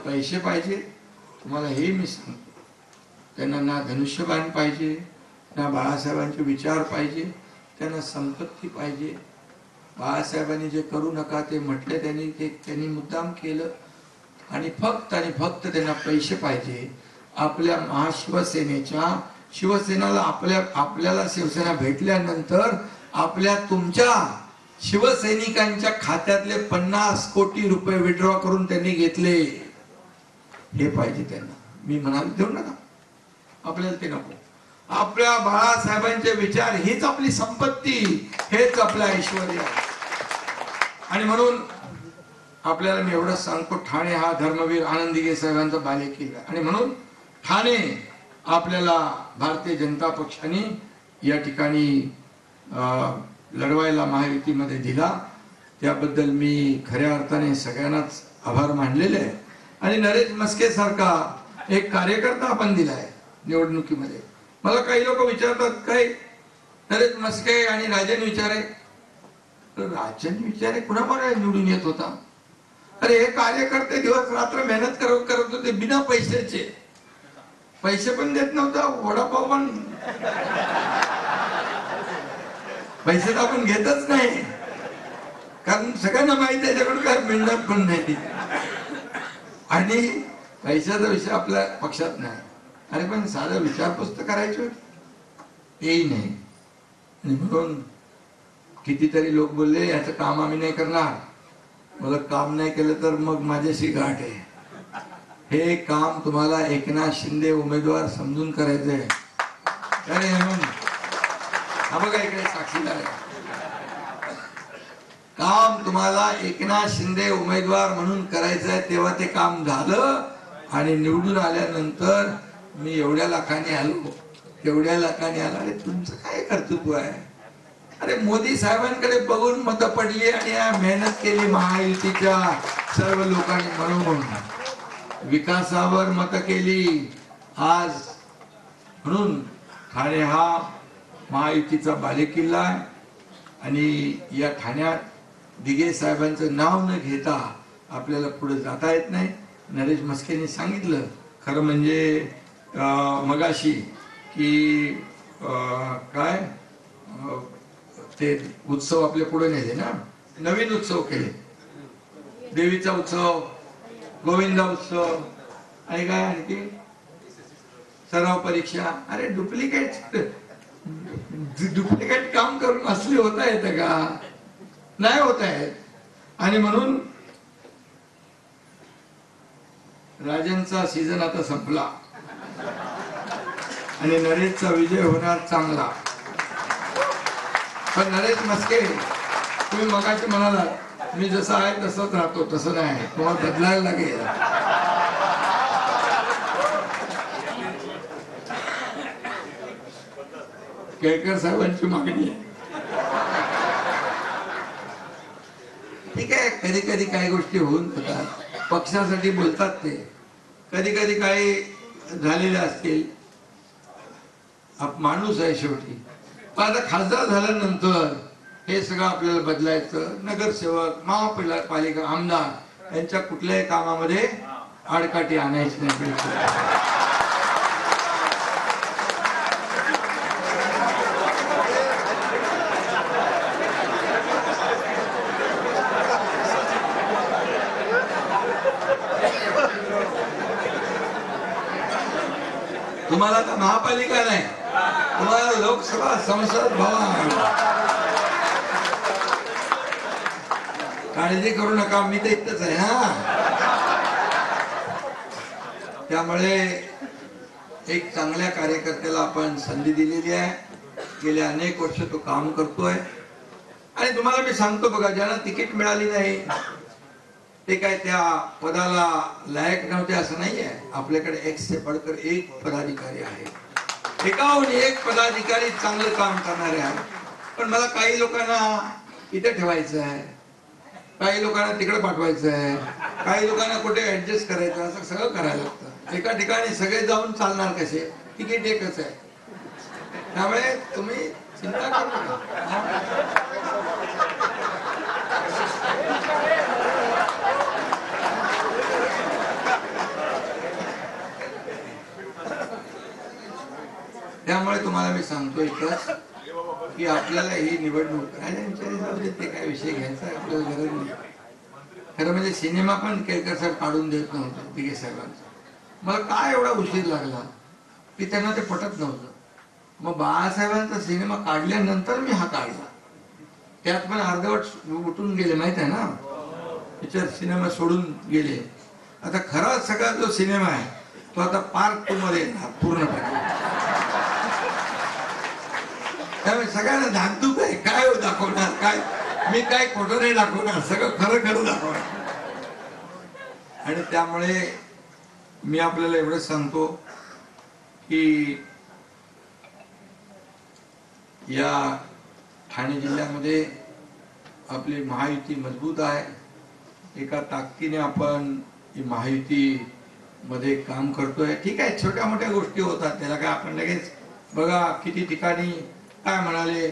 पैसे पाहिजे तुम्हाला हे मी सांगतो, त्यांना ना धनुष्यबाण पाहिजे, ना बाळासाहेबांचे विचार पाहिजे, त्यांना संपत्ती पाहिजे. बाळासाहेबांनी जे करू नका ते म्हटले त्यांनी मुद्दाम केलं. आणि फक्त त्यांना पैसे पाहिजे. आपल्या महाशिवसेनेच्या शिवसेनेला आपल्याला शिवसेना भेटल्यानंतर तुमच्या शिवसैनिकांच्या खात्यातले 50 कोटी रुपये विड्रॉ करून त्यांनी घेतले. हे पाहिजे त्यांना. मी म्हणाल देऊ नका, आपल्याला ते नको. आपल्या बाळासाहेबांचे विचार हीच आपली संपत्ती, हेच आपलं ऐश्वर्य. आणि म्हणून आपल्याला मी एवढंच सांगतो, ठाणे हा धर्मवीर आनंदीगे साहेबांचा बालेकिल्ला. आणि म्हणून ठाणे आपल्याला भारतीय जनता पक्षाने या ठिकाणी लढवायला महायुतीमध्ये दिला. त्याबद्दल मी खऱ्या अर्थाने सगळ्यांनाच आभार मानलेले आहे. आणि नरेश मस्के सारखा एक कार्यकर्ता आपण दिलाय निवडणुकीमध्ये. मला काही लोक विचारतात काय नरेश मस्के आणि राजन विचारे, राजन विचारे कुणामुळे निवडून येत होता? अरे हे कार्यकर्ते दिवस रात्र मेहनत करत होते बिना पैशाचे. पैसे पण देत नव्हता, वडापाव पण पैसे तर आपण घेतच नाही, कारण सगळ्यांना माहिती आहे त्याच्याकडून काय मिळणार पण नाही. आणि पैशाचा विषय आपल्या पक्षात नाही. अरे पण साधं विचारपूस तर करायची होती, तेही नाही. आणि म्हणून कितीतरी लोक बोलले याचं काम आम्ही नाही करणार. मला काम नाही केलं तर मग माझ्याशी गाठ आहे. हे काम तुम्हाला एकनाथ शिंदे उमेदवार समजून करायचंय. अरे हा बघा इकडे साक्षीदार आहे. काम तुम्हाला एकनाथ शिंदे उमेदवार म्हणून करायचंय. तेव्हा ते काम झालं. आणि निवडून आल्यानंतर मी एवढ्या लाखाने आलो, तेवढ्या लाखाने आलो. अरे तुमचं काय कर्तृत्व आहे? अरे मोदी साहेबांकडे बघून मतं पडली आणि मेहनत केली महायुतीच्या सर्व लोकांनी, म्हणून विकासावर मतं केली आज. म्हणून ठाणे हा महायुतीचा बालेकिल्ला आहे. आणि या ठाण्यात दिघे साहेबांचं नाव न घेता आपल्याला पुढे जाता येत नाही. नरेश मस्केने सांगितलं खरं म्हणजे मगाशी की काय ते उत्सव आपल्या पुढे नेले ना, नवीन उत्सव केले. देवीचा उत्सव, गोविंदा उत्सव आणि काय आणखी सराव परीक्षा. अरे डुप्लिकेट काम करून असले होता येतं का? नाही होत आहेत. आणि म्हणून राजनचा सीझन आता संपला आणि नरेशचा विजय होणार चांगला. पण नरेश मस्के तुम्ही मगाशी म्हणाला मी जसं आहे तसंच राहतो, तसं नाही, तुम्हाला बदलायला लागेल. केळकर साहेबांची मागणी आहे. ठीक आहे, कधी कधी काही गोष्टी होऊन जातात, पक्षासाठी बोलतात ते, कधी कधी काही झालेले असतील. माणूस आहे शेवटी. पण आता खासदार झाल्यानंतर हे सगळं आपल्याला बदलायचं. नगरसेवक, महापालिका, आमदार यांच्या कुठल्याही कामामध्ये आडकाठी आणायची नाही. तुम्हाला तर महापालिका नाही, तुम्हाला लोकसभा, संसद भवन. काळजी करू नका, मी तर इथंच आहे. त्यामुळे एक चांगल्या कार्यकर्त्याला आपण संधी दिलेली आहे. गेले अनेक वर्ष तो काम करतोय. आणि तुम्हाला मी सांगतो बघा, ज्यांना तिकीट मिळाली नाही ते काय त्या पदाला लायक नव्हते असं नाहीये. आपल्याकडे एक से बढ़कर एक पदाधिकारी आहे, एकाहून एक पदाधिकारी चांगलं काम करणारे आहे. पण मला काही लोकांना इथे ठेवायचं आहे, काही लोकांना तिकडे पाठवायचं आहे, काही लोकांना कुठे ऍडजस्ट करायचं, असं सगळं करायला लागतं. एका ठिकाणी सगळे जाऊन चालणार कसे? तिकीट एकच आहे. त्यामुळे तुम्ही चिंता करू नका. त्यामुळे तुम्हाला मी सांगतो एकच की आपल्याला ही निवडणूक ते काय विषय घ्यायचा आपल्याला गरज नाही. खरं म्हणजे सिनेमा पण केळकर साहेब काढून देत नव्हते दिघे साहेबांचा. मला काय एवढा उशीर लागला की त्यांना ते पटत नव्हतं. मग बाळासाहेबांचा सिनेमा काढल्यानंतर मी हा काढला. त्यात पण अर्धवट उठून गेले माहित आहे ना, पिक्चर सिनेमा सोडून गेले. आता खरा सगळा जो सिनेमा आहे तो आता पार्ट 2 मध्ये येणार पूर्णपणे. त्यामुळे सगळ्यांना धाकधूक आहे, काय दाखवणार, काय मी काय खोटं नाही दाखवणार, सगळं खरं खरं दाखवणार. आणि त्यामुळे मी आपल्याला एवढंच सांगतो की या ठाणे जिल्ह्यामध्ये आपली महायुती मजबूत आहे. एका ताकदीने आपण ही महायुती मध्ये काम करतोय. ठीक आहे, छोट्या मोठ्या गोष्टी होतात, त्याला काय आपण लगेच बघा किती ठिकाणी काय म्हणाले,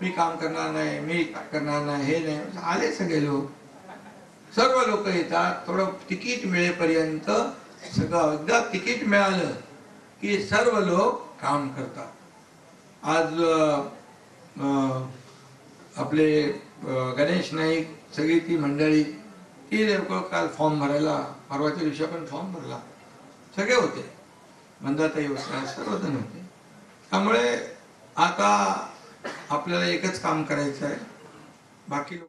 मी काम करणार नाही, मी करणार नाही, हे नाही. आले सगळे लोक, सर्व लोक येतात. थोडं तिकीट मिळेपर्यंत सगळं एकदा तिकीट मिळालं की सर्व लोक काम करतात. आज आपले गणेश नाईक सगळी ती मंडळी ती लोक काल फॉर्म भरायला, परवाच्या दिवशी आपण फॉर्म भरला, सगळे होते, मंदाताई होत्या, सर्वजण होते. त्यामुळे आता आपल्याला एकच काम करायचं आहे. बाकी लोक